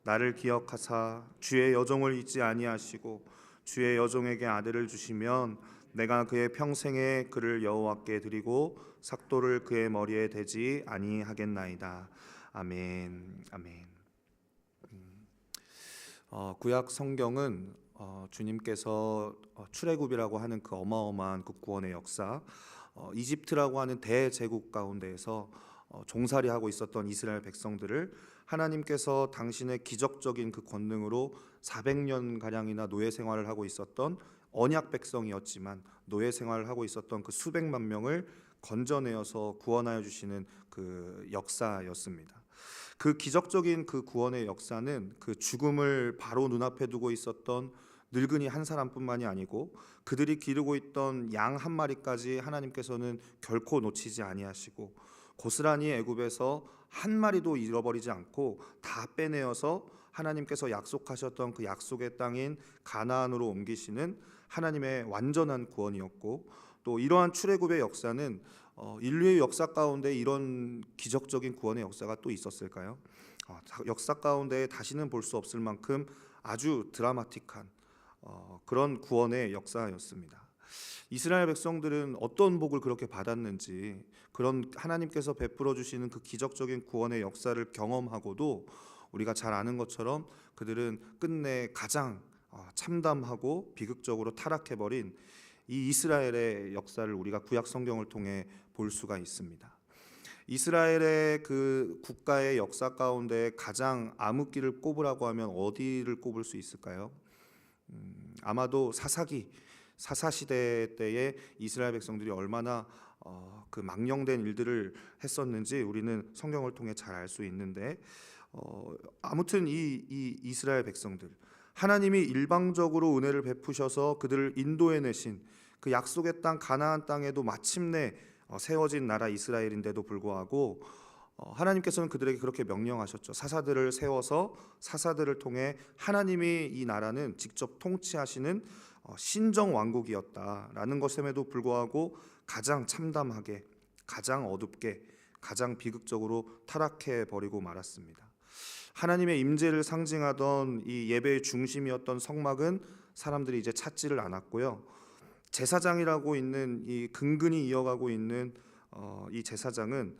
나를 기억하사 주의 여종을 잊지 아니하시고 주의 여종에게 아들을 주시면 내가 그의 평생에 그를 여호와께 드리고 삭도를 그의 머리에 대지 아니하겠나이다. 아멘. 아멘. 구약 성경은 주님께서 출애굽이라고 하는 그 어마어마한 그 구원의 역사, 이집트라고 하는 대제국 가운데에서 종살이하고 있었던 이스라엘 백성들을 하나님께서 당신의 기적적인 그 권능으로 400년 가량이나 노예 생활을 하고 있었던 언약 백성이었지만 노예 생활을 하고 있었던 그 수백만 명을 건져내어서 구원하여 주시는 그 역사였습니다. 그 기적적인 그 구원의 역사는 그 죽음을 바로 눈앞에 두고 있었던 늙은이 한 사람뿐만이 아니고 그들이 기르고 있던 양 한 마리까지 하나님께서는 결코 놓치지 아니하시고 고스란히 애굽에서 한 마리도 잃어버리지 않고 다 빼내어서 하나님께서 약속하셨던 그 약속의 땅인 가나안으로 옮기시는 하나님의 완전한 구원이었고, 또 이러한 출애굽의 역사는 인류의 역사 가운데 이런 기적적인 구원의 역사가 또 있었을까요? 역사 가운데 다시는 볼 수 없을 만큼 아주 드라마틱한 그런 구원의 역사였습니다. 이스라엘 백성들은 어떤 복을 그렇게 받았는지, 그런 하나님께서 베풀어 주시는 그 기적적인 구원의 역사를 경험하고도 우리가 잘 아는 것처럼 그들은 끝내 가장 참담하고 비극적으로 타락해버린 이 이스라엘의 역사를 우리가 구약 성경을 통해 볼 수가 있습니다. 이스라엘의 그 국가의 역사 가운데 가장 암흑기를 꼽으라고 하면 어디를 꼽을 수 있을까요? 아마도 사사시대 때에 이스라엘 백성들이 얼마나 그 망령된 일들을 했었는지 우리는 성경을 통해 잘 알 수 있는데, 아무튼 이 이스라엘 백성들, 하나님이 일방적으로 은혜를 베푸셔서 그들을 인도해 내신 그 약속의 땅 가나안 땅에도 마침내 세워진 나라 이스라엘인데도 불구하고 하나님께서는 그들에게 그렇게 명령하셨죠. 사사들을 세워서 사사들을 통해 하나님이 이 나라는 직접 통치하시는 신정 왕국이었다라는 것임에도 불구하고 가장 참담하게, 가장 어둡게, 가장 비극적으로 타락해 버리고 말았습니다. 하나님의 임재를 상징하던 이 예배의 중심이었던 성막은 사람들이 이제 찾지를 않았고요. 제사장이라고 있는 이 근근히 이어가고 있는 이 제사장은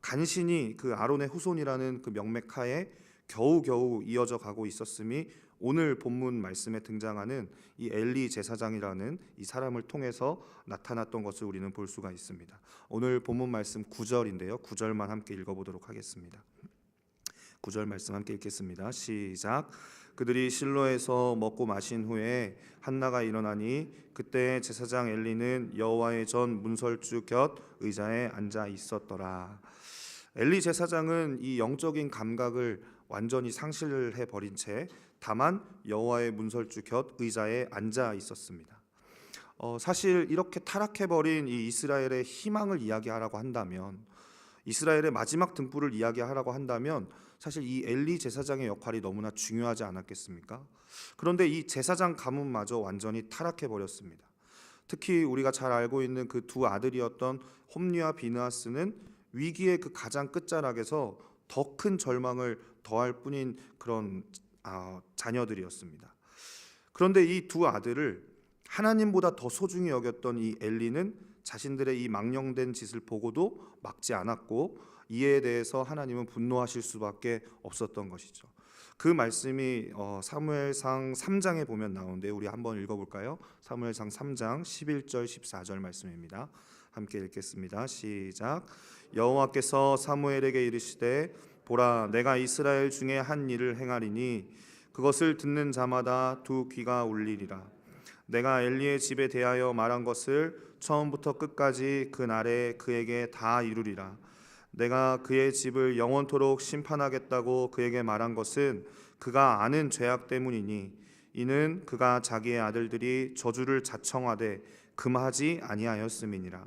간신히 그 아론의 후손이라는 그 명맥하에 겨우겨우 이어져 가고 있었음이 오늘 본문 말씀에 등장하는 이 엘리 제사장이라는 이 사람을 통해서 나타났던 것을 우리는 볼 수가 있습니다. 오늘 본문 말씀 9절인데요. 9절만 함께 읽어보도록 하겠습니다. 9절 말씀 함께 읽겠습니다. 시작. 그들이 실로에서 먹고 마신 후에 한나가 일어나니 그때 제사장 엘리는 여호와의 전 문설주 곁 의자에 앉아 있었더라. 엘리 제사장은 이 영적인 감각을 완전히 상실해 버린 채 다만 여호와의 문설주 곁 의자에 앉아 있었습니다. 사실 이렇게 타락해 버린 이 이스라엘의 희망을 이야기하라고 한다면, 이스라엘의 마지막 등불을 이야기하라고 한다면 사실 이 엘리 제사장의 역할이 너무나 중요하지 않았겠습니까? 그런데 이 제사장 가문마저 완전히 타락해 버렸습니다. 특히 우리가 잘 알고 있는 그 두 아들이었던 홈리와 비느하스는 위기의 그 가장 끝자락에서 더 큰 절망을 더할 뿐인 그런 자녀들이었습니다. 그런데 이 두 아들을 하나님보다 더 소중히 여겼던 이 엘리는 자신들의 이 망령된 짓을 보고도 막지 않았고, 이에 대해서 하나님은 분노하실 수밖에 없었던 것이죠. 그 말씀이 사무엘상 3장에 보면 나오는데 우리 한번 읽어볼까요? 사무엘상 3장 11절 14절 말씀입니다. 함께 읽겠습니다. 시작. 여호와께서 사무엘에게 이르시되 보라, 내가 이스라엘 중에 한 일을 행하리니 그것을 듣는 자마다 두 귀가 울리리라. 내가 엘리의 집에 대하여 말한 것을 처음부터 끝까지 그 날에 그에게 다 이루리라. 내가 그의 집을 영원토록 심판하겠다고 그에게 말한 것은 그가 아는 죄악 때문이니 이는 그가 자기의 아들들이 저주를 자청하되 금하지 아니하였음이니라.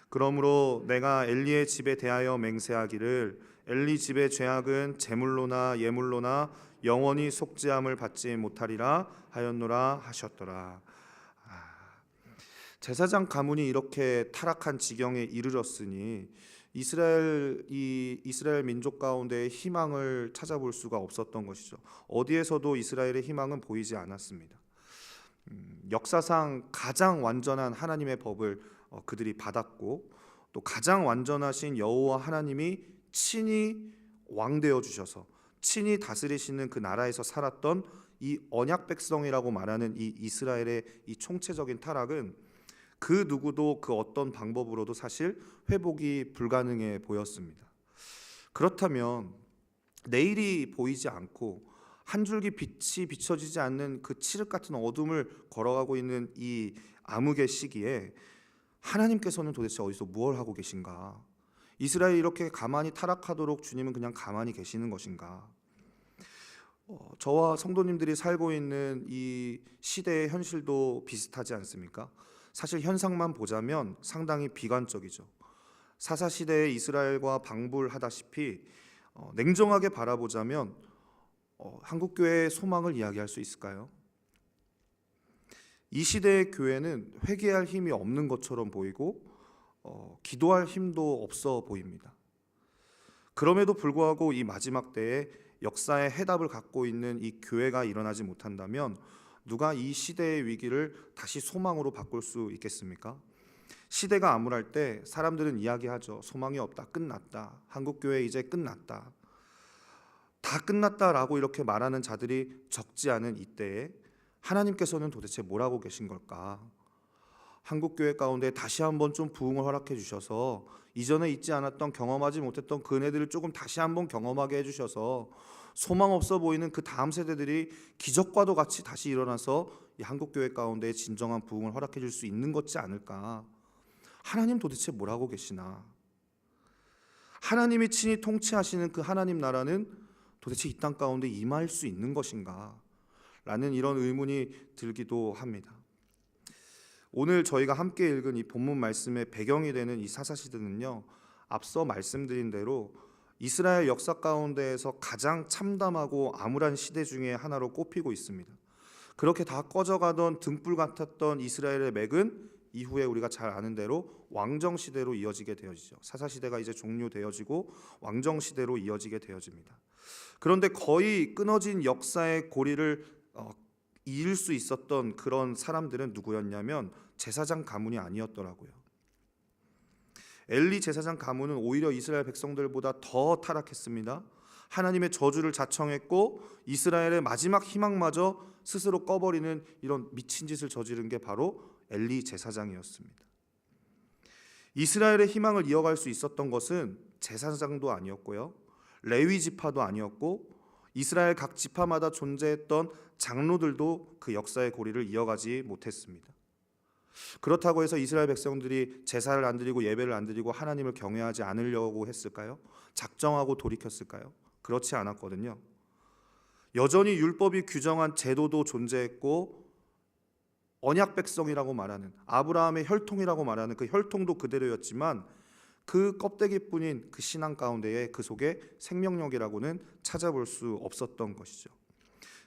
그러므로 내가 엘리의 집에 대하여 맹세하기를 엘리 집의 죄악은 제물로나 예물로나 영원히 속죄함을 받지 못하리라 하였노라 하셨더라. 제사장 가문이 이렇게 타락한 지경에 이르렀으니 이스라엘 민족 가운데 희망을 찾아볼 수가 없었던 것이죠. 어디에서도 이스라엘의 희망은 보이지 않았습니다. 역사상 가장 완전한 하나님의 법을 그들이 받았고, 또 가장 완전하신 여호와 하나님이 친히 왕되어 주셔서 친히 다스리시는 그 나라에서 살았던 이 언약 백성이라고 말하는 이 이스라엘의 이 총체적인 타락은 그 누구도 그 어떤 방법으로도 사실 회복이 불가능해 보였습니다. 그렇다면 내일이 보이지 않고 한 줄기 빛이 비춰지지 않는 그 칠흑 같은 어둠을 걸어가고 있는 이 암흑의 시기에 하나님께서는 도대체 어디서 무엇을 하고 계신가? 이스라엘이 이렇게 가만히 타락하도록 주님은 그냥 가만히 계시는 것인가? 저와 성도님들이 살고 있는 이 시대의 현실도 비슷하지 않습니까? 사실 현상만 보자면 상당히 비관적이죠. 사사시대의 이스라엘과 방불하다시피 냉정하게 바라보자면 한국교회의 소망을 이야기할 수 있을까요? 이 시대의 교회는 회개할 힘이 없는 것처럼 보이고 기도할 힘도 없어 보입니다. 그럼에도 불구하고 이 마지막 때에 역사의 해답을 갖고 있는 이 교회가 일어나지 못한다면 누가 이 시대의 위기를 다시 소망으로 바꿀 수 있겠습니까? 시대가 암울할 때 사람들은 이야기하죠. 소망이 없다, 끝났다, 한국교회 이제 끝났다, 다 끝났다라고 이렇게 말하는 자들이 적지 않은 이때에 하나님께서는 도대체 뭐라고 계신 걸까? 한국교회 가운데 다시 한번 좀 부흥을 허락해 주셔서 이전에 있지 않았던, 경험하지 못했던 그 은혜들을 조금 다시 한번 경험하게 해주셔서 소망 없어 보이는 그 다음 세대들이 기적과도 같이 다시 일어나서 이 한국교회 가운데 진정한 부흥을 허락해 줄 수 있는 것이 않을까? 하나님 도대체 뭐라고 계시나? 하나님이 친히 통치하시는 그 하나님 나라는 도대체 이 땅 가운데 임할 수 있는 것인가? 라는 이런 의문이 들기도 합니다. 오늘 저희가 함께 읽은 이 본문 말씀의 배경이 되는 이 사사시대는요, 앞서 말씀드린 대로 이스라엘 역사 가운데에서 가장 참담하고 암울한 시대 중에 하나로 꼽히고 있습니다. 그렇게 다 꺼져가던 등불 같았던 이스라엘의 맥은 이후에 우리가 잘 아는 대로 왕정시대로 이어지게 되어지죠. 사사시대가 이제 종료되어지고 왕정시대로 이어지게 되어집니다. 그런데 거의 끊어진 역사의 고리를 이을 수 있었던 그런 사람들은 누구였냐면 제사장 가문이 아니었더라고요. 엘리 제사장 가문은 오히려 이스라엘 백성들보다 더 타락했습니다. 하나님의 저주를 자청했고 이스라엘의 마지막 희망마저 스스로 꺼버리는 이런 미친 짓을 저지른 게 바로 엘리 제사장이었습니다. 이스라엘의 희망을 이어갈 수 있었던 것은 제사장도 아니었고요, 레위 지파도 아니었고, 이스라엘 각 지파마다 존재했던 장로들도 그 역사의 고리를 이어가지 못했습니다. 그렇다고 해서 이스라엘 백성들이 제사를 안 드리고 예배를 안 드리고 하나님을 경외하지 않으려고 했을까요? 작정하고 돌이켰을까요? 그렇지 않았거든요. 여전히 율법이 규정한 제도도 존재했고, 언약 백성이라고 말하는, 아브라함의 혈통이라고 말하는 그 혈통도 그대로였지만 그 껍데기뿐인 그 신앙 가운데에 그 속에 생명력이라고는 찾아볼 수 없었던 것이죠.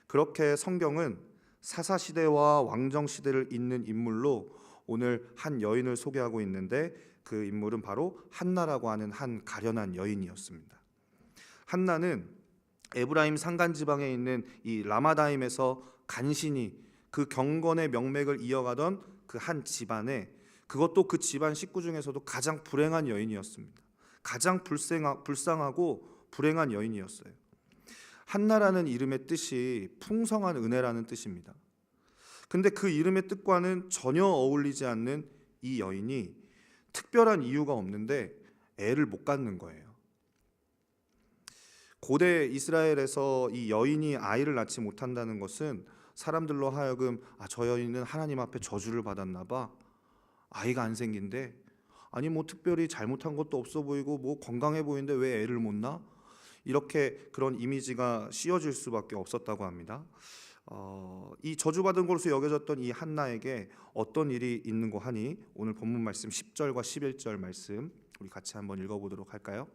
그렇게 성경은 사사시대와 왕정시대를 잇는 인물로 오늘 한 여인을 소개하고 있는데, 그 인물은 바로 한나라고 하는 한 가련한 여인이었습니다. 한나는 에브라임 산간지방에 있는 이 라마다임에서 간신히 그 경건의 명맥을 이어가던 그 한 집안에, 그것도 그 집안 식구 중에서도 가장 불행한 여인이었습니다. 가장 불쌍하고 불행한 여인이었어요. 한나라는 이름의 뜻이 풍성한 은혜라는 뜻입니다. 근데 그 이름의 뜻과는 전혀 어울리지 않는 이 여인이 특별한 이유가 없는데 애를 못 갖는 거예요. 고대 이스라엘에서 이 여인이 아이를 낳지 못한다는 것은 사람들로 하여금 저 여인은 하나님 앞에 저주를 받았나 봐, 아이가 안 생긴데, 아니 뭐 특별히 잘못한 것도 없어 보이고 뭐 건강해 보이는데 왜 애를 못 낳아? 이렇게 그런 이미지가 씌워질 수밖에 없었다고 합니다. 이 저주받은 것으로 여겨졌던 이 한나에게 어떤 일이 있는고 하니 오늘 본문 말씀 10절과 11절 말씀 우리 같이 한번 읽어보도록 할까요?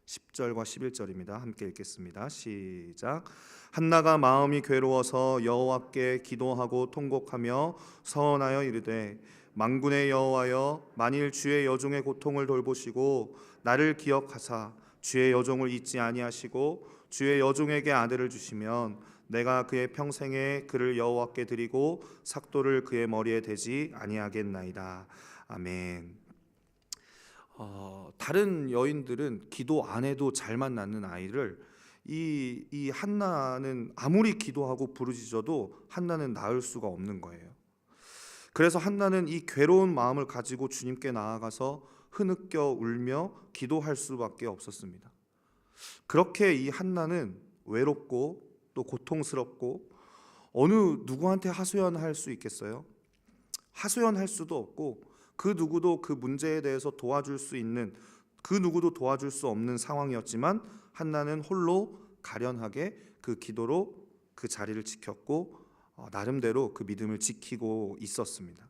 10절과 11절입니다. 함께 읽겠습니다. 시작. 한나가 마음이 괴로워서 여호와께 기도하고 통곡하며 서원하여 이르되, 만군의 여호와여, 만일 주의 여종의 고통을 돌보시고 나를 기억하사 주의 여종을 잊지 아니하시고 주의 여종에게 아들을 주시면 내가 그의 평생에 그를 여호와께 드리고 삭도를 그의 머리에 대지 아니하겠나이다. 아멘. 다른 여인들은 기도 안 해도 잘만 낳는 아이를 이 한나는 아무리 기도하고 부르짖어도 한나는 낳을 수가 없는 거예요. 그래서 한나는 이 괴로운 마음을 가지고 주님께 나아가서 흐느껴 울며 기도할 수밖에 없었습니다. 그렇게 이 한나는 외롭고 또 고통스럽고 어느 누구한테 하소연할 수 있겠어요? 하소연할 수도 없고 그 누구도 그 문제에 대해서 도와줄 수 있는, 그 누구도 도와줄 수 없는 상황이었지만 한나는 홀로 가련하게 그 기도로 그 자리를 지켰고 나름대로 그 믿음을 지키고 있었습니다.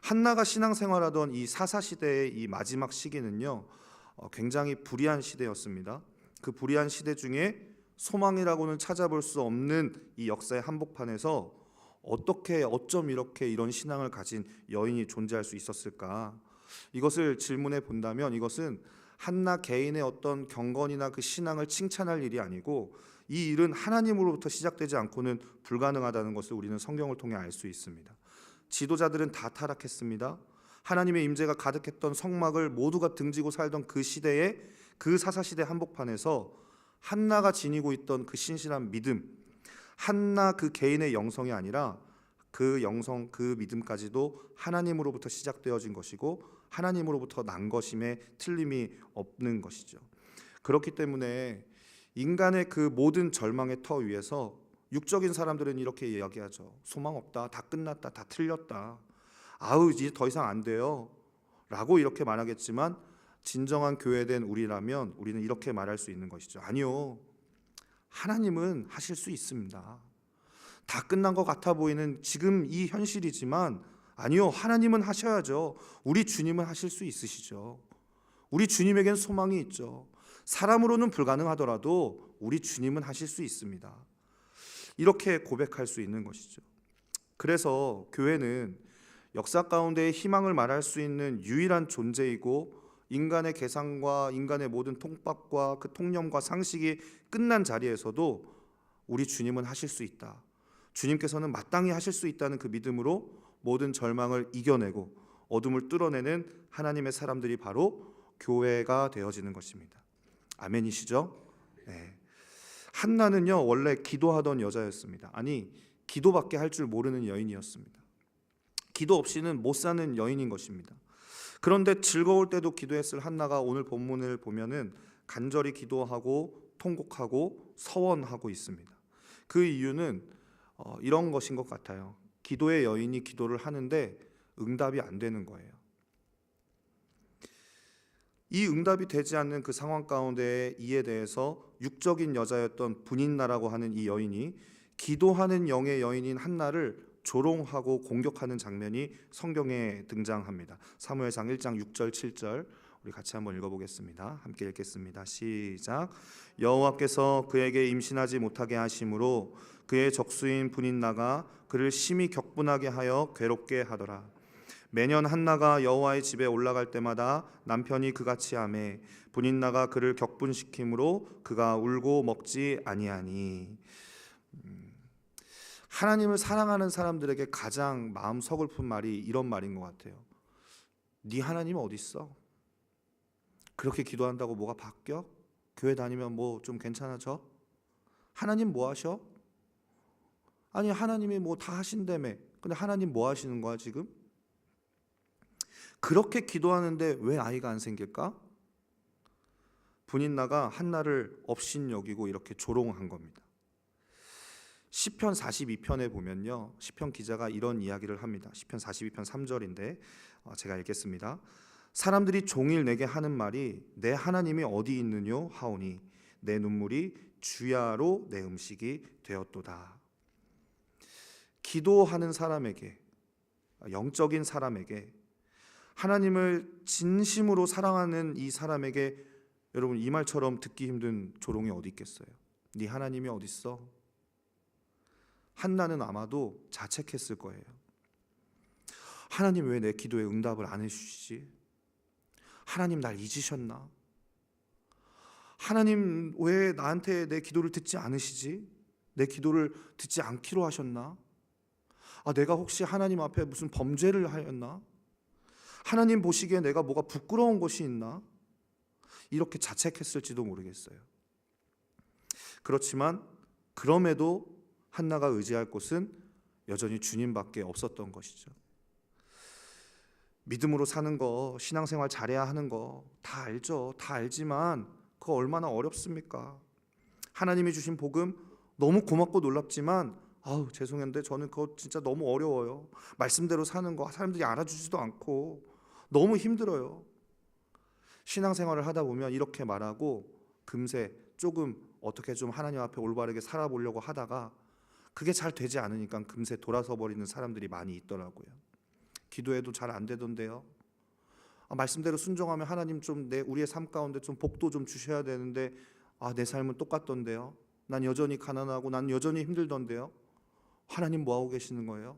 한나가 신앙생활하던 이 사사시대의 이 마지막 시기는요, 굉장히 불의한 시대였습니다. 그 불의한 시대 중에 소망이라고는 찾아볼 수 없는 이 역사의 한복판에서 어쩜 이렇게 이런 신앙을 가진 여인이 존재할 수 있었을까? 이것을 질문해 본다면 이것은 한나 개인의 어떤 경건이나 그 신앙을 칭찬할 일이 아니고 이 일은 하나님으로부터 시작되지 않고는 불가능하다는 것을 우리는 성경을 통해 알 수 있습니다. 지도자들은 다 타락했습니다. 하나님의 임재가 가득했던 성막을 모두가 등지고 살던 그 시대에, 그 사사시대 한복판에서 한나가 지니고 있던 그 신실한 믿음, 한나 그 개인의 영성이 아니라 그 영성, 그 믿음까지도 하나님으로부터 시작되어진 것이고 하나님으로부터 난 것임에 틀림이 없는 것이죠. 그렇기 때문에 인간의 그 모든 절망의 터 위에서 육적인 사람들은 이렇게 이야기하죠. 소망 없다, 다 끝났다, 다 틀렸다, 아우 이제 더 이상 안 돼요 라고 이렇게 말하겠지만, 진정한 교회된 우리라면 우리는 이렇게 말할 수 있는 것이죠. 아니요, 하나님은 하실 수 있습니다. 다 끝난 것 같아 보이는 지금 이 현실이지만 아니요, 하나님은 하셔야죠. 우리 주님은 하실 수 있으시죠. 우리 주님에겐 소망이 있죠. 사람으로는 불가능하더라도 우리 주님은 하실 수 있습니다. 이렇게 고백할 수 있는 것이죠. 그래서 교회는 역사 가운데의 희망을 말할 수 있는 유일한 존재이고, 인간의 계산과 인간의 모든 통밥과 그 통념과 상식이 끝난 자리에서도 우리 주님은 하실 수 있다, 주님께서는 마땅히 하실 수 있다는 그 믿음으로 모든 절망을 이겨내고 어둠을 뚫어내는 하나님의 사람들이 바로 교회가 되어지는 것입니다. 아멘이시죠? 네. 한나는요, 원래 기도하던 여자였습니다. 아니, 기도밖에 할 줄 모르는 여인이었습니다. 기도 없이는 못 사는 여인인 것입니다. 그런데 즐거울 때도 기도했을 한나가 오늘 본문을 보면은 간절히 기도하고 통곡하고 서원하고 있습니다. 그 이유는 이런 것인 것 같아요. 기도의 여인이 기도를 하는데 응답이 안 되는 거예요. 이 응답이 되지 않는 그 상황 가운데 이에 대해서 육적인 여자였던 분인나라고 하는 이 여인이 기도하는 영의 여인인 한나를 조롱하고 공격하는 장면이 성경에 등장합니다. 사무엘상 1장 6절 7절 우리 같이 한번 읽어보겠습니다. 함께 읽겠습니다. 시작. 여호와께서 그에게 임신하지 못하게 하심으로 그의 적수인 분인나가 그를 심히 격분하게 하여 괴롭게 하더라. 매년 한나가 여호와의 집에 올라갈 때마다 남편이 그같이 하매 분인나가 그를 격분시키므로 그가 울고 먹지 아니하니. 하나님을 사랑하는 사람들에게 가장 마음 서글픈 말이 이런 말인 것 같아요. 네 하나님 어디 있어? 그렇게 기도한다고 뭐가 바뀌어? 교회 다니면 뭐 좀 괜찮아져? 하나님 뭐 하셔? 아니 하나님이 뭐 다 하신다며. 근데 하나님 뭐 하시는 거야 지금? 그렇게 기도하는데 왜 아이가 안 생길까? 분인나가 한나를 업신여기고 이렇게 조롱한 겁니다. 시편 42편에 보면요, 시편 기자가 이런 이야기를 합니다. 시편 42편 3절인데 제가 읽겠습니다. 사람들이 종일 내게 하는 말이 내 하나님이 어디 있느뇨 하오니 내 눈물이 주야로 내 음식이 되었도다. 기도하는 사람에게, 영적인 사람에게, 하나님을 진심으로 사랑하는 이 사람에게 여러분 이 말처럼 듣기 힘든 조롱이 어디 있겠어요? 네 하나님이 어디 있어? 한나는 아마도 자책했을 거예요. 하나님 왜 내 기도에 응답을 안 해주시지? 하나님 날 잊으셨나? 하나님 왜 나한테 내 기도를 듣지 않으시지? 내 기도를 듣지 않기로 하셨나? 내가 혹시 하나님 앞에 무슨 범죄를 하였나? 하나님 보시기에 내가 뭐가 부끄러운 것이 있나? 이렇게 자책했을지도 모르겠어요. 그렇지만 그럼에도 한나가 의지할 곳은 여전히 주님밖에 없었던 것이죠. 믿음으로 사는 거, 신앙생활 잘해야 하는 거 다 알죠. 다 알지만 그거 얼마나 어렵습니까? 하나님이 주신 복음 너무 고맙고 놀랍지만 죄송한데 저는 그거 진짜 너무 어려워요. 말씀대로 사는 거 사람들이 알아주지도 않고 너무 힘들어요. 신앙생활을 하다 보면 이렇게 말하고 금세 조금 어떻게 좀 하나님 앞에 올바르게 살아보려고 하다가 그게 잘 되지 않으니까 금세 돌아서 버리는 사람들이 많이 있더라고요. 기도해도 잘 안 되던데요. 말씀대로 순종하면 하나님 좀 우리의 삶 가운데 좀 복도 좀 주셔야 되는데 내 삶은 똑같던데요. 난 여전히 가난하고 난 여전히 힘들던데요. 하나님 뭐 하고 계시는 거예요?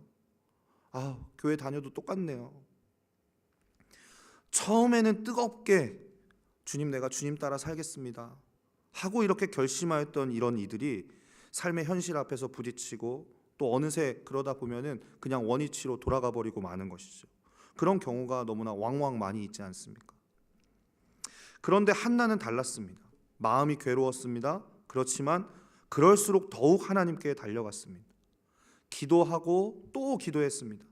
교회 다녀도 똑같네요. 처음에는 뜨겁게 주님, 내가 주님 따라 살겠습니다 하고 이렇게 결심하였던 이런 이들이 삶의 현실 앞에서 부딪히고 또 어느새 그러다 보면은 그냥 원위치로 돌아가 버리고 마는 것이죠. 그런 경우가 너무나 왕왕 많이 있지 않습니까? 그런데 한나는 달랐습니다. 마음이 괴로웠습니다. 그렇지만 그럴수록 더욱 하나님께 달려갔습니다. 기도하고 또 기도했습니다.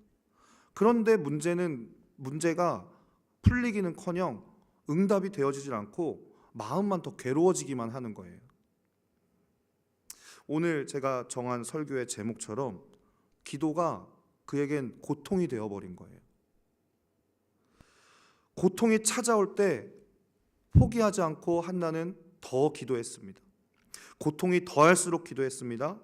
그런데 문제가 풀리기는커녕 응답이 되어지질 않고 마음만 더 괴로워지기만 하는 거예요. 오늘 제가 정한 설교의 제목처럼 기도가 그에겐 고통이 되어버린 거예요. 고통이 찾아올 때 포기하지 않고 한나는 더 기도했습니다. 고통이 더할수록 기도했습니다.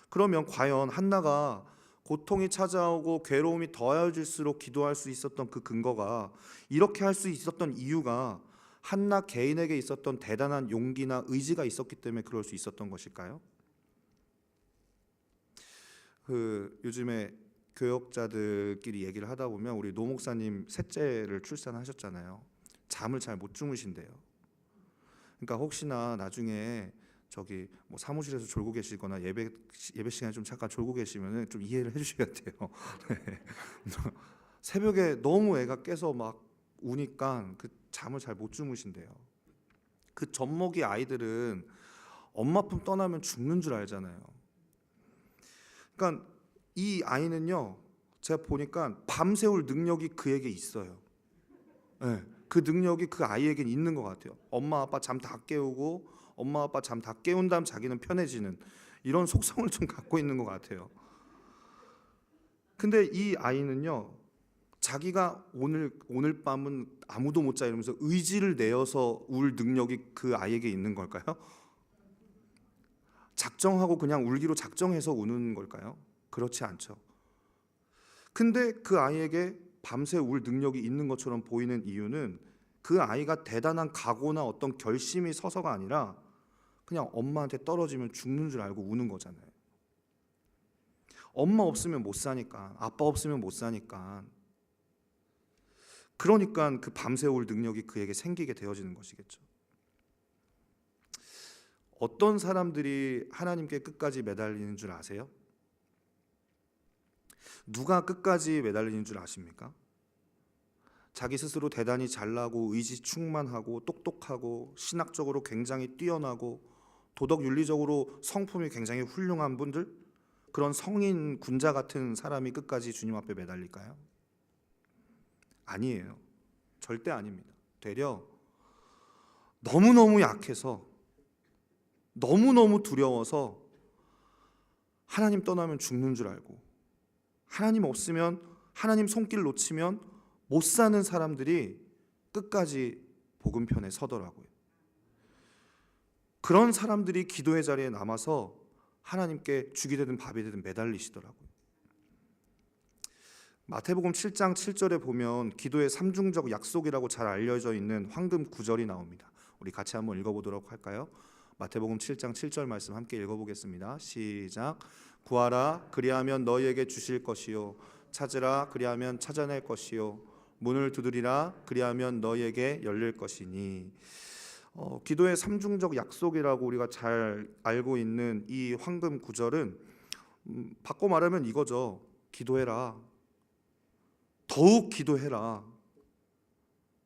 그러면 과연 한나가 고통이 찾아오고 괴로움이 더해질수록 기도할 수 있었던 그 근거가, 이렇게 할 수 있었던 이유가 한나 개인에게 있었던 대단한 용기나 의지가 있었기 때문에 그럴 수 있었던 것일까요? 요즘에 교역자들끼리 얘기를 하다 보면 우리 노 목사님 셋째를 출산하셨잖아요. 잠을 잘 못 주무신대요. 그러니까 혹시나 나중에 저기 뭐 사무실에서 졸고 계시거나 예배 시간에 좀 잠깐 졸고 계시면은 좀 이해를 해주셔야 돼요. 네. 새벽에 너무 애가 깨서 막 우니까 그 잠을 잘 못 주무신대요. 그 젖먹이 아이들은 엄마 품 떠나면 죽는 줄 알잖아요. 그러니까 이 아이는요, 제가 보니까 밤새울 능력이 그에게 있어요. 네, 그 능력이 그 아이에겐 있는 것 같아요. 엄마 아빠 잠 다 깨우고 엄마 아빠 잠 다 깨운 다음 자기는 편해지는 이런 속성을 좀 갖고 있는 것 같아요. 근데 이 아이는요, 자기가 오늘 밤은 아무도 못 자 이러면서 의지를 내어서 울 능력이 그 아이에게 있는 걸까요? 작정하고 그냥 울기로 작정해서 우는 걸까요? 그렇지 않죠. 근데 그 아이에게 밤새 울 능력이 있는 것처럼 보이는 이유는 그 아이가 대단한 각오나 어떤 결심이 서서가 아니라 그냥 엄마한테 떨어지면 죽는 줄 알고 우는 거잖아요. 엄마 없으면 못 사니까, 아빠 없으면 못 사니까. 그러니까 그 밤새 울 능력이 그에게 생기게 되어지는 것이겠죠. 어떤 사람들이 하나님께 끝까지 매달리는 줄 아세요? 누가 끝까지 매달리는 줄 아십니까? 자기 스스로 대단히 잘나고 의지 충만하고 똑똑하고 신학적으로 굉장히 뛰어나고 도덕 윤리적으로 성품이 굉장히 훌륭한 분들, 그런 성인 군자 같은 사람이 끝까지 주님 앞에 매달릴까요? 아니에요. 절대 아닙니다. 되려 너무너무 약해서 너무너무 두려워서 하나님 떠나면 죽는 줄 알고 하나님 없으면, 하나님 손길 놓치면 못 사는 사람들이 끝까지 복음편에 서더라고요. 그런 사람들이 기도의 자리에 남아서 하나님께 죽이 되든 밥이 되든 매달리시더라고요. 마태복음 7장 7절에 보면 기도의 삼중적 약속이라고 잘 알려져 있는 황금 구절이 나옵니다. 우리 같이 한번 읽어보도록 할까요? 마태복음 7장 7절 말씀 함께 읽어보겠습니다. 시작. 구하라 그리하면 너희에게 주실 것이요, 찾으라 그리하면 찾아낼 것이요, 문을 두드리라 그리하면 너희에게 열릴 것이니. 기도의 삼중적 약속이라고 우리가 잘 알고 있는 이 황금 구절은 바꿔 말하면 이거죠. 기도해라. 더욱 기도해라.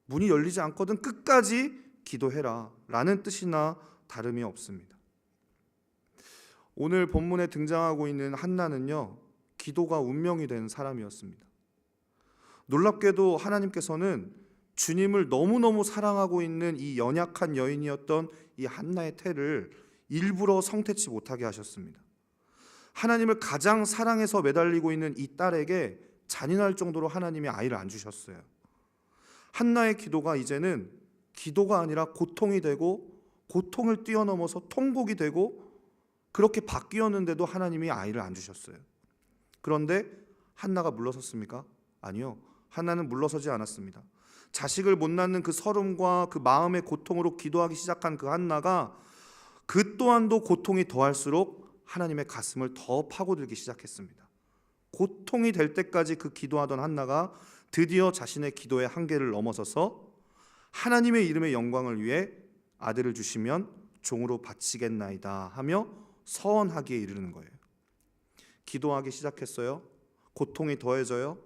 문이 열리지 않거든 끝까지 기도해라 라는 뜻이나 다름이 없습니다. 오늘 본문에 등장하고 있는 한나는요, 기도가 운명이 된 사람이었습니다. 놀랍게도 하나님께서는 주님을 너무너무 사랑하고 있는 이 연약한 여인이었던 이 한나의 태를 일부러 성태치 못하게 하셨습니다. 하나님을 가장 사랑해서 매달리고 있는 이 딸에게 잔인할 정도로 하나님이 아이를 안 주셨어요. 한나의 기도가 이제는 기도가 아니라 고통이 되고, 고통을 뛰어넘어서 통곡이 되고, 그렇게 바뀌었는데도 하나님이 아이를 안 주셨어요. 그런데 한나가 물러섰습니까? 아니요. 한나는 물러서지 않았습니다. 자식을 못 낳는 그 서름과 그 마음의 고통으로 기도하기 시작한 그 한나가 그 또한도 고통이 더할수록 하나님의 가슴을 더 파고들기 시작했습니다. 고통이 될 때까지 그 기도하던 한나가 드디어 자신의 기도의 한계를 넘어서서 하나님의 이름의 영광을 위해 아들을 주시면 종으로 바치겠나이다 하며 서원하기에 이르는 거예요. 기도하기 시작했어요. 고통이 더해져요.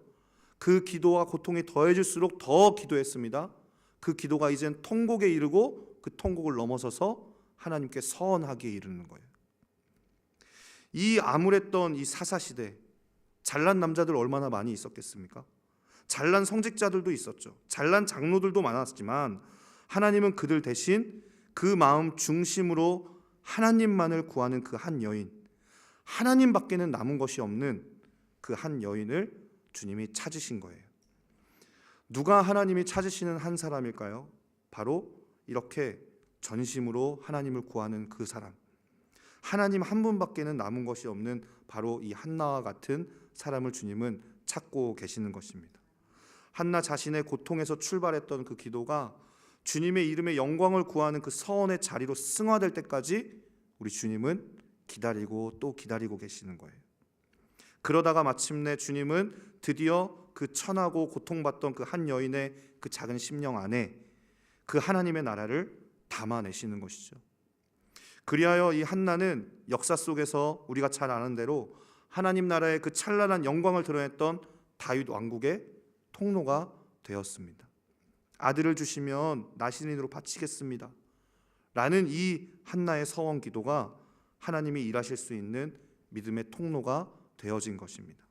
그 기도와 고통이 더해질수록 더 기도했습니다. 그 기도가 이젠 통곡에 이르고 그 통곡을 넘어서서 하나님께 서원하기에 이르는 거예요. 이 암울했던 이 사사시대, 잘난 남자들 얼마나 많이 있었겠습니까? 잘난 성직자들도 있었죠. 잘난 장로들도 많았지만 하나님은 그들 대신 그 마음 중심으로 하나님만을 구하는 그 한 여인, 하나님밖에는 남은 것이 없는 그 한 여인을 주님이 찾으신 거예요. 누가 하나님이 찾으시는 한 사람일까요? 바로 이렇게 전심으로 하나님을 구하는 그 사람, 하나님 한 분밖에는 남은 것이 없는 바로 이 한나와 같은 사람을 주님은 찾고 계시는 것입니다. 한나 자신의 고통에서 출발했던 그 기도가 주님의 이름의 영광을 구하는 그 서원의 자리로 승화될 때까지 우리 주님은 기다리고 또 기다리고 계시는 거예요. 그러다가 마침내 주님은 드디어 그 천하고 고통받던 그 한 여인의 그 작은 심령 안에 그 하나님의 나라를 담아내시는 것이죠. 그리하여 이 한나는 역사 속에서 우리가 잘 아는 대로 하나님 나라의 그 찬란한 영광을 드러냈던 다윗 왕국의 통로가 되었습니다. 아들을 주시면 나신인으로 바치겠습니다 라는 이 한나의 서원 기도가 하나님이 일하실 수 있는 믿음의 통로가 되어진 것입니다.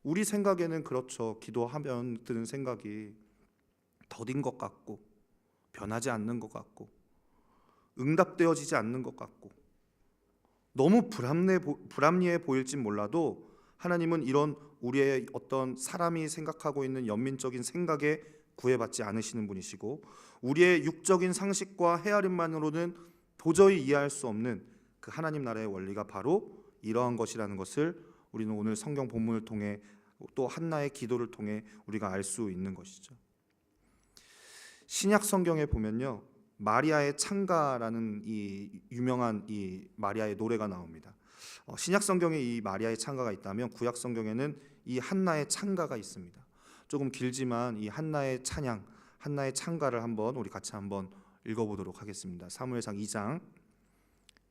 우리 생각에는 그렇죠. 기도하면 드는 생각이 더딘 것 같고, 변하지 않는 것 같고, 응답되어지지 않는 것 같고, 너무 불합리해 보일진 몰라도 하나님은 이런 우리의 어떤 사람이 생각하고 있는 연민적인 생각에 구애받지 않으시는 분이시고, 우리의 육적인 상식과 헤아림만으로는 도저히 이해할 수 없는 그 하나님 나라의 원리가 바로 이러한 것이라는 것을 우리는 오늘 성경 본문을 통해 또 한나의 기도를 통해 우리가 알 수 있는 것이죠. 신약 성경에 보면요, 마리아의 창가라는 이 유명한 이 마리아의 노래가 나옵니다. 신약 성경에 이 마리아의 창가가 있다면 구약 성경에는 이 한나의 창가가 있습니다. 조금 길지만 이 한나의 찬양, 한나의 창가를 우리 같이 한번 읽어보도록 하겠습니다. 사무엘상 2장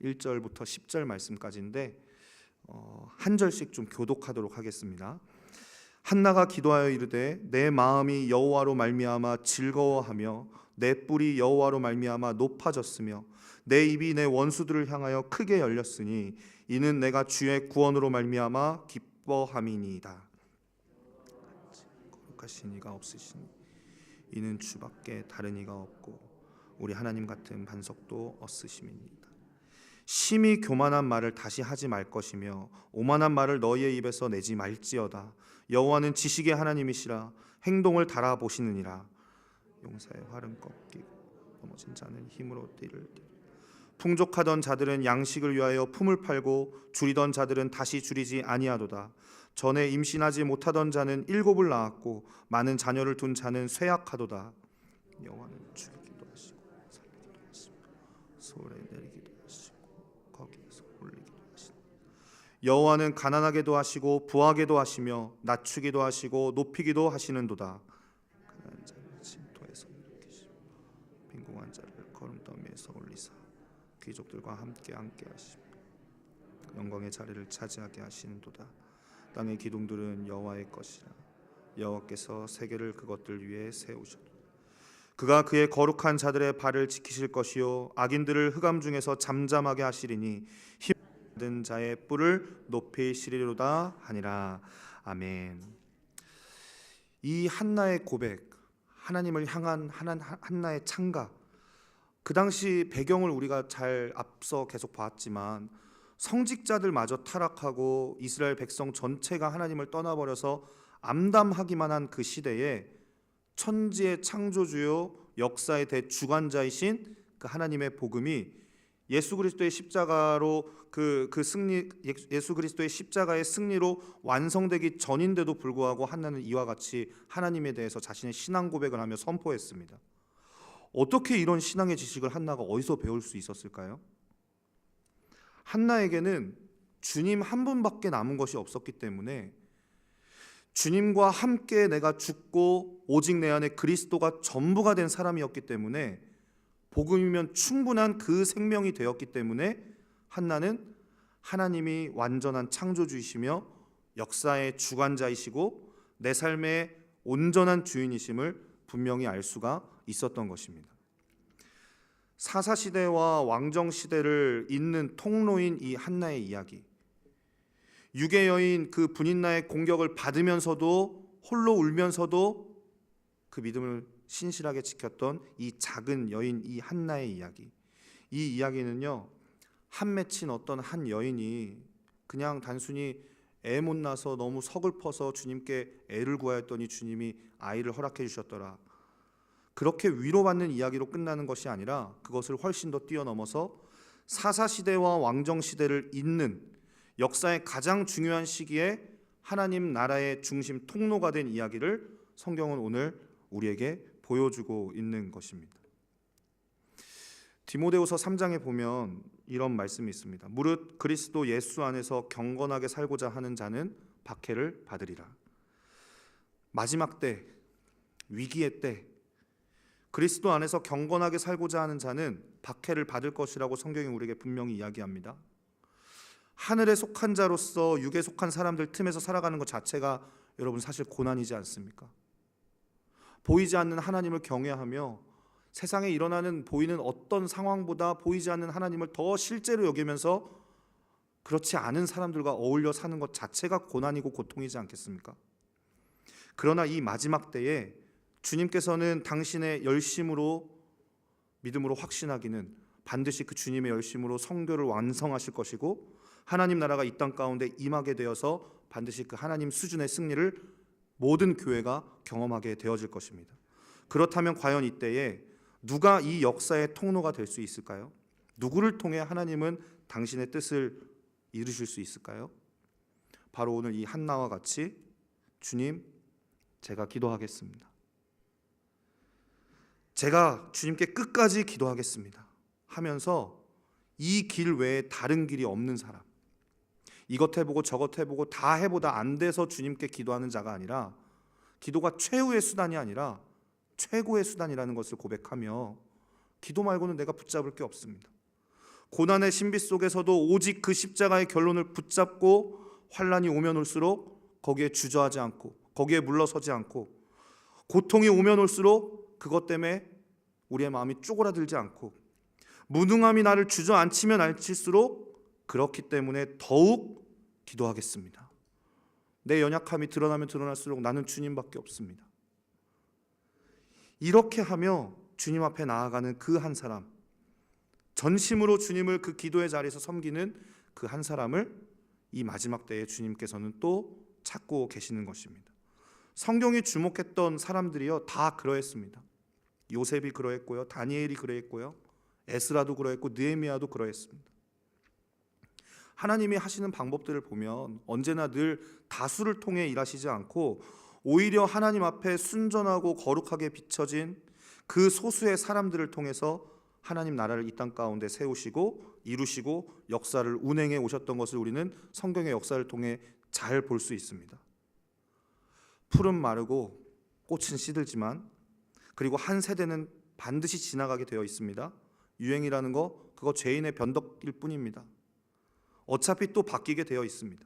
1절부터 10절 말씀까지인데 한 절씩 좀 교독하도록 하겠습니다. 한나가 기도하여 이르되 내 마음이 여호와로 말미암아 즐거워하며 내 뿔이 여호와로 말미암아 높아졌으며 내 입이 내 원수들을 향하여 크게 열렸으니 이는 내가 주의 구원으로 말미암아 기뻐함이니이다. 거룩하신 이가 없으시니 이는 주밖에 다른 이가 없고 우리 하나님 같은 반석도 없으심이니이다. 심히 교만한 말을 다시 하지 말 것이며 오만한 말을 너희의 입에서 내지 말지어다. 여호와는 지식의 하나님이시라. 행동을 달아보시느니라. 용사의 활은 꺾이고 넘어진 자는 힘으로 띠를 풍족하던 자들은 양식을 위하여 품을 팔고 줄이던 자들은 다시 줄이지 아니하도다. 전에 임신하지 못하던 자는 7을 낳았고 많은 자녀를 둔 자는 쇠약하도다. 여호와는 죽이기도 하시고 살리기도 하시며 소홀에 내리기도 하시고 거기에서 올리기도 하시니 여호와는 가난하게도 하시고 부하게도 하시며 낮추기도 하시고 높이기도 하시는도다. 귀족들과 함께 하시고 영광의 자리를 차지하게 하시는도다. 땅의 기둥들은 여호와의 것이라. 여호와께서 세계를 그것들 위에 세우셨다. 그가 그의 거룩한 자들의 발을 지키실 것이요 악인들을 흑암 중에서 잠잠하게 하시리니 힘 받은 자의 뿔을 높이시리로다 하니라. 아멘. 이 한나의 고백, 하나님을 향한 한나의 창가, 그 당시 배경을 우리가 잘 앞서 계속 봤지만 성직자들마저 타락하고 이스라엘 백성 전체가 하나님을 떠나버려서 암담하기만 한 그 시대에 천지의 창조주요 역사의 대주관자이신 그 하나님의 복음이 예수 그리스도의 십자가로 예수 그리스도의 십자가의 승리로 완성되기 전인데도 불구하고 한나는 이와 같이 하나님에 대해서 자신의 신앙 고백을 하며 선포했습니다. 어떻게 이런 신앙의 지식을 한나가 어디서 배울 수 있었을까요? 한나에게는 주님 한 분밖에 남은 것이 없었기 때문에 주님과 함께 내가 죽고 오직 내 안에 그리스도가 전부가 된 사람이었기 때문에 복음이면 충분한 그 생명이 되었기 때문에 한나는 하나님이 완전한 창조주이시며 역사의 주관자이시고 내 삶의 온전한 주인이심을 분명히 알 수가 있었던 것입니다. 사사시대와 왕정시대를 잇는 통로인 이 한나의 이야기, 유괴 여인 그 분인나의 공격을 받으면서도 홀로 울면서도 그 믿음을 신실하게 지켰던 이 작은 여인 이 한나의 이야기, 이 이야기는요 한 맺힌 어떤 한 여인이 그냥 단순히 애 못 낳아서 너무 서글퍼서 주님께 애를 구하였더니 주님이 아이를 허락해 주셨더라, 그렇게 위로받는 이야기로 끝나는 것이 아니라 그것을 훨씬 더 뛰어넘어서 사사시대와 왕정시대를 잇는 역사의 가장 중요한 시기에 하나님 나라의 중심 통로가 된 이야기를 성경은 오늘 우리에게 보여주고 있는 것입니다. 디모데후서 3장에 보면 이런 말씀이 있습니다. 무릇 그리스도 예수 안에서 경건하게 살고자 하는 자는 박해를 받으리라. 마지막 때, 위기의 때 그리스도 안에서 경건하게 살고자 하는 자는 박해를 받을 것이라고 성경이 우리에게 분명히 이야기합니다. 하늘에 속한 자로서 육에 속한 사람들 틈에서 살아가는 것 자체가 여러분 사실 고난이지 않습니까? 보이지 않는 하나님을 경외하며 세상에 일어나는 보이는 어떤 상황보다 보이지 않는 하나님을 더 실제로 여기면서 그렇지 않은 사람들과 어울려 사는 것 자체가 고난이고 고통이지 않겠습니까? 그러나 이 마지막 때에 주님께서는 당신의 열심으로 믿음으로 확신하기는 반드시 그 주님의 열심으로 성교를 완성하실 것이고 하나님 나라가 이 땅 가운데 임하게 되어서 반드시 그 하나님 수준의 승리를 모든 교회가 경험하게 되어질 것입니다. 그렇다면 과연 이때에 누가 이 역사의 통로가 될 수 있을까요? 누구를 통해 하나님은 당신의 뜻을 이루실 수 있을까요? 바로 오늘 이 한나와 같이 주님, 제가 기도하겠습니다. 제가 주님께 끝까지 기도하겠습니다 하면서 이 길 외에 다른 길이 없는 사람, 이것 해보고 저것 해보고 다 해보다 안 돼서 주님께 기도하는 자가 아니라 기도가 최후의 수단이 아니라 최고의 수단이라는 것을 고백하며 기도 말고는 내가 붙잡을 게 없습니다. 고난의 신비 속에서도 오직 그 십자가의 결론을 붙잡고 환난이 오면 올수록 거기에 주저하지 않고 거기에 물러서지 않고 고통이 오면 올수록 그것 때문에 우리의 마음이 쪼그라들지 않고 무능함이 나를 주저앉히면 앉힐수록 그렇기 때문에 더욱 기도하겠습니다. 내 연약함이 드러나면 드러날수록 나는 주님밖에 없습니다. 이렇게 하며 주님 앞에 나아가는 그 한 사람, 전심으로 주님을 그 기도의 자리에서 섬기는 그 한 사람을 이 마지막 때에 주님께서는 또 찾고 계시는 것입니다. 성경이 주목했던 사람들이요 다 그러했습니다. 요셉이 그러했고요, 다니엘이 그러했고요, 에스라도 그러했고 느헤미야도 그러했습니다. 하나님이 하시는 방법들을 보면 언제나 늘 다수를 통해 일하시지 않고 오히려 하나님 앞에 순전하고 거룩하게 비춰진 그 소수의 사람들을 통해서 하나님 나라를 이 땅 가운데 세우시고 이루시고 역사를 운행해 오셨던 것을 우리는 성경의 역사를 통해 잘 볼 수 있습니다. 풀은 마르고 꽃은 시들지만 그리고 한 세대는 반드시 지나가게 되어 있습니다. 유행이라는 거 그거 죄인의 변덕일 뿐입니다. 어차피 또 바뀌게 되어 있습니다.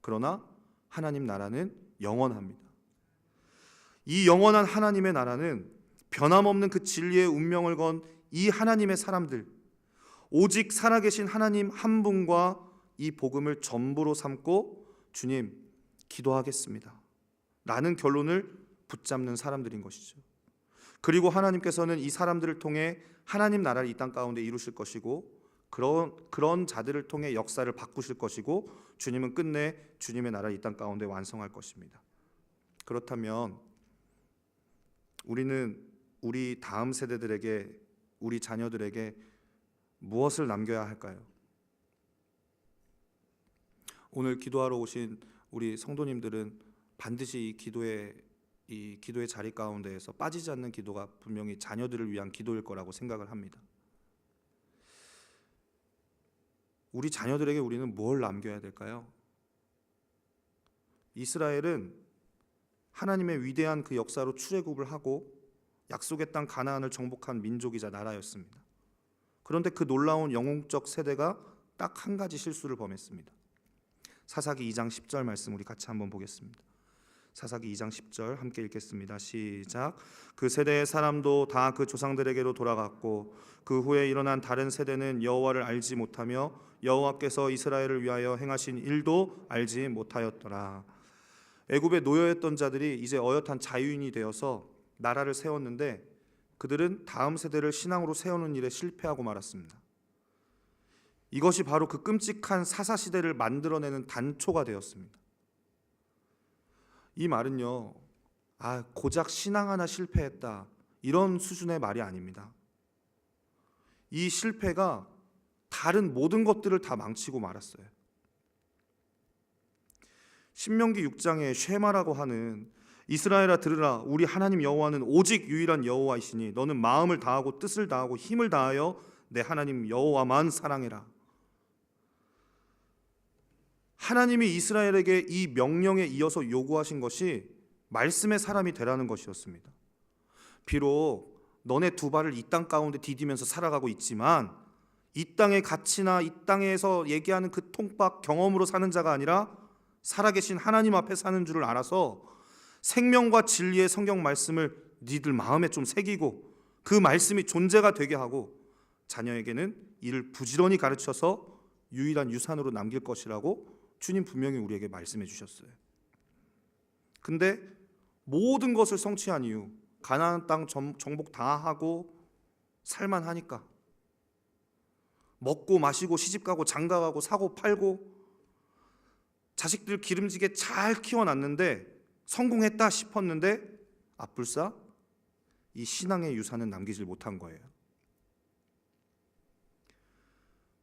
그러나 하나님 나라는 영원합니다. 이 영원한 하나님의 나라는 변함없는 그 진리의 운명을 건 이 하나님의 사람들, 오직 살아계신 하나님 한 분과 이 복음을 전부로 삼고 주님 기도하겠습니다 라는 결론을 붙잡는 사람들인 것이죠. 그리고 하나님께서는 이 사람들을 통해 하나님 나라를 이 땅 가운데 이루실 것이고 그런 자들을 통해 역사를 바꾸실 것이고 주님은 끝내 주님의 나라를 이 땅 가운데 완성할 것입니다. 그렇다면 우리는 우리 다음 세대들에게, 우리 자녀들에게 무엇을 남겨야 할까요? 오늘 기도하러 오신 우리 성도님들은 반드시 이 기도의 자리 가운데에서 빠지지 않는 기도가 분명히 자녀들을 위한 기도일 거라고 생각을 합니다. 우리 자녀들에게 우리는 뭘 남겨야 될까요? 이스라엘은 하나님의 위대한 그 역사로 출애굽을 하고 약속의 땅 가나안을 정복한 민족이자 나라였습니다. 그런데 그 놀라운 영웅적 세대가 딱 한 가지 실수를 범했습니다. 사사기 2장 10절 말씀 우리 같이 한번 보겠습니다. 사사기 2장 10절 함께 읽겠습니다. 시작. 그 세대의 사람도 다 그 조상들에게로 돌아갔고 그 후에 일어난 다른 세대는 여호와를 알지 못하며 여호와께서 이스라엘을 위하여 행하신 일도 알지 못하였더라. 애굽의 노예였던 자들이 이제 어엿한 자유인이 되어서 나라를 세웠는데 그들은 다음 세대를 신앙으로 세우는 일에 실패하고 말았습니다. 이것이 바로 그 끔찍한 사사시대를 만들어내는 단초가 되었습니다. 이 말은요, 고작 신앙 하나 실패했다 이런 수준의 말이 아닙니다. 이 실패가 다른 모든 것들을 다 망치고 말았어요. 신명기 6장에 쉐마라고 하는 이스라엘아 들으라 우리 하나님 여호와는 오직 유일한 여호와이시니 너는 마음을 다하고 뜻을 다하고 힘을 다하여 내 하나님 여호와만 사랑해라. 하나님이 이스라엘에게 이 명령에 이어서 요구하신 것이 말씀의 사람이 되라는 것이었습니다. 비록 너네 두 발을 이 땅 가운데 디디면서 살아가고 있지만 이 땅의 가치나 이 땅에서 얘기하는 그 통박 경험으로 사는 자가 아니라 살아계신 하나님 앞에 사는 줄을 알아서 생명과 진리의 성경 말씀을 니들 마음에 좀 새기고 그 말씀이 존재가 되게 하고 자녀에게는 이를 부지런히 가르쳐서 유일한 유산으로 남길 것이라고 주님 분명히 우리에게 말씀해 주셨어요. 근데 모든 것을 성취한 이후 가나안 땅 정복 다 하고 살만하니까 먹고 마시고 시집가고 장가가고 사고 팔고 자식들 기름지게 잘 키워놨는데 성공했다 싶었는데 앞불사 이 신앙의 유산은 남기질 못한 거예요.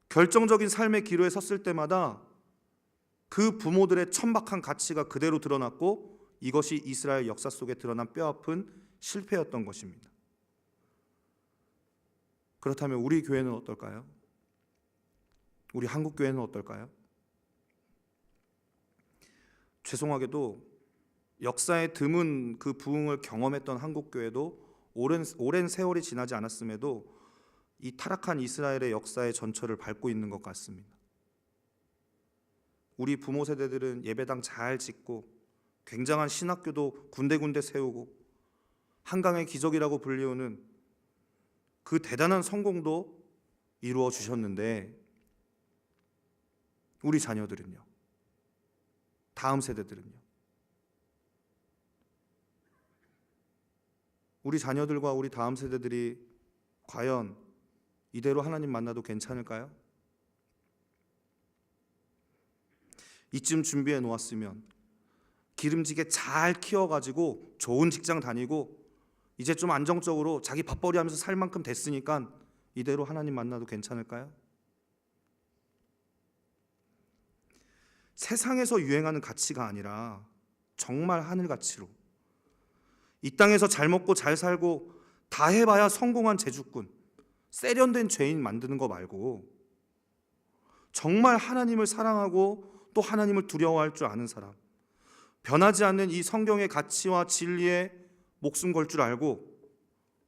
결정적인 삶의 기로에 섰을 때마다 그 부모들의 천박한 가치가 그대로 드러났고 이것이 이스라엘 역사 속에 드러난 뼈아픈 실패였던 것입니다. 그렇다면 우리 교회는 어떨까요? 우리 한국 교회는 어떨까요? 죄송하게도 역사의 드문 그 부흥을 경험했던 한국 교회도 오랜 세월이 지나지 않았음에도 이 타락한 이스라엘의 역사의 전철을 밟고 있는 것 같습니다. 우리 부모 세대들은 예배당 잘 짓고 굉장한 신학교도 군데군데 세우고 한강의 기적이라고 불리우는 그 대단한 성공도 이루어 주셨는데 우리 자녀들은요? 다음 세대들은요? 우리 자녀들과 우리 다음 세대들이 과연 이대로 하나님 만나도 괜찮을까요? 이쯤 준비해 놓았으면 기름지게 잘 키워가지고 좋은 직장 다니고 이제 좀 안정적으로 자기 밥벌이 하면서 살 만큼 됐으니까 이대로 하나님 만나도 괜찮을까요? 세상에서 유행하는 가치가 아니라 정말 하늘 가치로 이 땅에서 잘 먹고 잘 살고 다 해봐야 성공한 재주꾼, 세련된 죄인 만드는 거 말고 정말 하나님을 사랑하고 또 하나님을 두려워할 줄 아는 사람, 변하지 않는 이 성경의 가치와 진리에 목숨 걸 줄 알고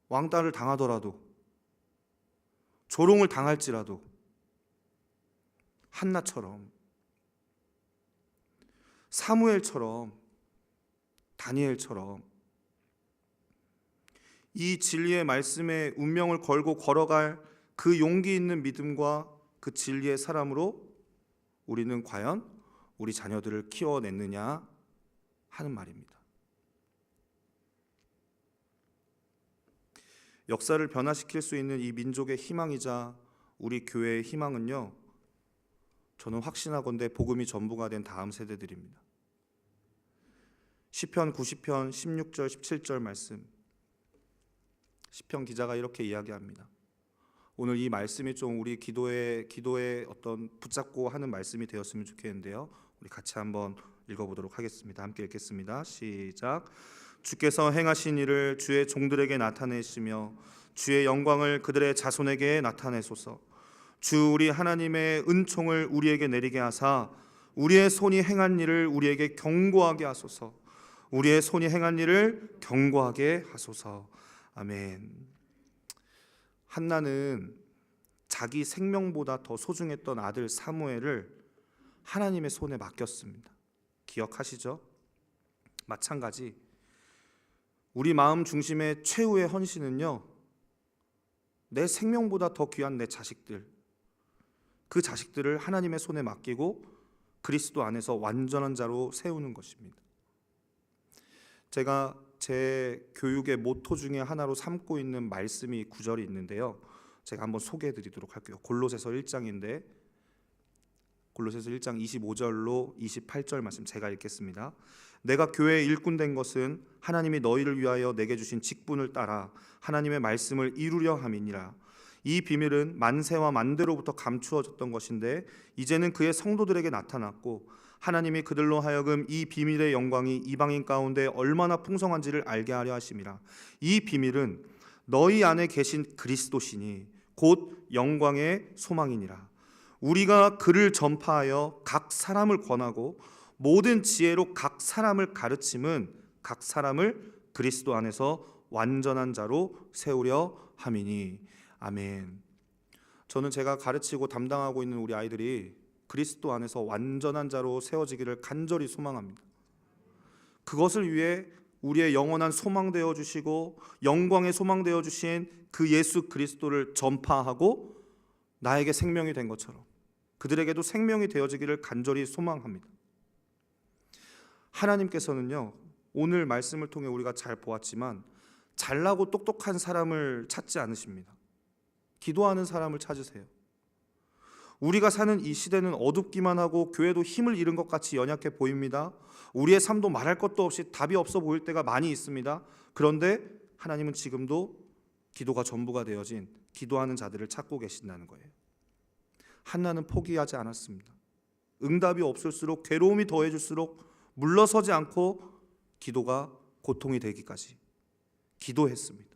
왕따를 당하더라도 조롱을 당할지라도 한나처럼, 사무엘처럼, 다니엘처럼 이 진리의 말씀에 운명을 걸고 걸어갈 그 용기 있는 믿음과 그 진리의 사람으로 우리는 과연 우리 자녀들을 키워냈느냐 하는 말입니다. 역사를 변화시킬 수 있는 이 민족의 희망이자 우리 교회의 희망은요, 저는 확신하건대 복음이 전부가 된 다음 세대들입니다. 시편 90편 16절 17절 말씀, 시편 기자가 이렇게 이야기합니다. 오늘 이 말씀이 좀 우리 기도에 어떤 붙잡고 하는 말씀이 되었으면 좋겠는데요, 우리 같이 한번 읽어보도록 하겠습니다. 함께 읽겠습니다. 시작. 주께서 행하신 일을 주의 종들에게 나타내시며 주의 영광을 그들의 자손에게 나타내소서. 주 우리 하나님의 은총을 우리에게 내리게 하사 우리의 손이 행한 일을 우리에게 경고하게 하소서. 우리의 손이 행한 일을 경고하게 하소서. 아멘. 한나는 자기 생명보다 더 소중했던 아들 사무엘을 하나님의 손에 맡겼습니다. 기억하시죠? 마찬가지 우리 마음 중심의 최후의 헌신은요, 내 생명보다 더 귀한 내 자식들, 그 자식들을 하나님의 손에 맡기고 그리스도 안에서 완전한 자로 세우는 것입니다. 제가 제 교육의 모토 중에 하나로 삼고 있는 말씀이 구절이 있는데요, 제가 한번 소개해 드리도록 할게요. 골로새서 1장인데 골로새서 1장 25절로 28절 말씀 제가 읽겠습니다. 내가 교회의 일꾼 된 것은 하나님이 너희를 위하여 내게 주신 직분을 따라 하나님의 말씀을 이루려 함이니라. 이 비밀은 만세와 만대로부터 감추어졌던 것인데 이제는 그의 성도들에게 나타났고 하나님이 그들로 하여금 이 비밀의 영광이 이방인 가운데 얼마나 풍성한지를 알게 하려 하심이라. 이 비밀은 너희 안에 계신 그리스도시니 곧 영광의 소망이니라. 우리가 그를 전파하여 각 사람을 권하고 모든 지혜로 각 사람을 가르침은 각 사람을 그리스도 안에서 완전한 자로 세우려 함이니. 아멘. 저는 제가 가르치고 담당하고 있는 우리 아이들이 그리스도 안에서 완전한 자로 세워지기를 간절히 소망합니다. 그것을 위해 우리의 영원한 소망 되어 주시고 영광의 소망 되어 주신 그 예수 그리스도를 전파하고 나에게 생명이 된 것처럼 그들에게도 생명이 되어지기를 간절히 소망합니다. 하나님께서는요, 오늘 말씀을 통해 우리가 잘 보았지만 잘나고 똑똑한 사람을 찾지 않으십니다. 기도하는 사람을 찾으세요. 우리가 사는 이 시대는 어둡기만 하고 교회도 힘을 잃은 것 같이 연약해 보입니다. 우리의 삶도 말할 것도 없이 답이 없어 보일 때가 많이 있습니다. 그런데 하나님은 지금도 기도가 전부가 되어진 기도하는 자들을 찾고 계신다는 거예요. 한나는 포기하지 않았습니다. 응답이 없을수록 괴로움이 더해질수록 물러서지 않고 기도가 고통이 되기까지 기도했습니다.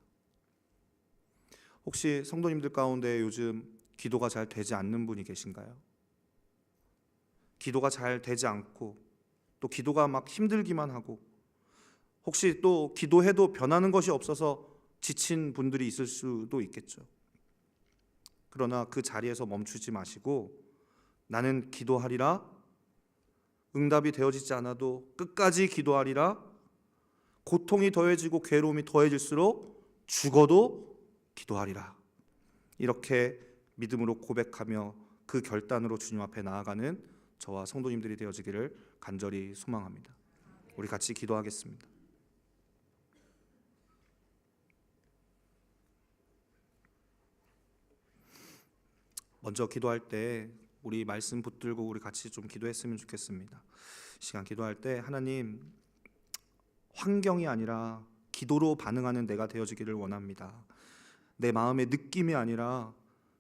혹시 성도님들 가운데 요즘 기도가 잘 되지 않는 분이 계신가요? 기도가 잘 되지 않고 또 기도가 막 힘들기만 하고 혹시 또 기도해도 변하는 것이 없어서 지친 분들이 있을 수도 있겠죠. 그러나 그 자리에서 멈추지 마시고 나는 기도하리라, 응답이 되어지지 않아도 끝까지 기도하리라, 고통이 더해지고 괴로움이 더해질수록 죽어도 기도하리라, 이렇게 믿음으로 고백하며 그 결단으로 주님 앞에 나아가는 저와 성도님들이 되어지기를 간절히 소망합니다. 우리 같이 기도하겠습니다. 먼저 기도할 때 우리 말씀 붙들고 우리 같이 좀 기도했으면 좋겠습니다. 시간 기도할 때 하나님, 환경이 아니라 기도로 반응하는 내가 되어지기를 원합니다. 내 마음의 느낌이 아니라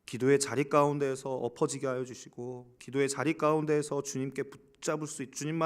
기도의 자리 가운데에서 엎어지게 하여 주시고 기도의 자리 가운데에서 주님께 붙잡을 수 주님만을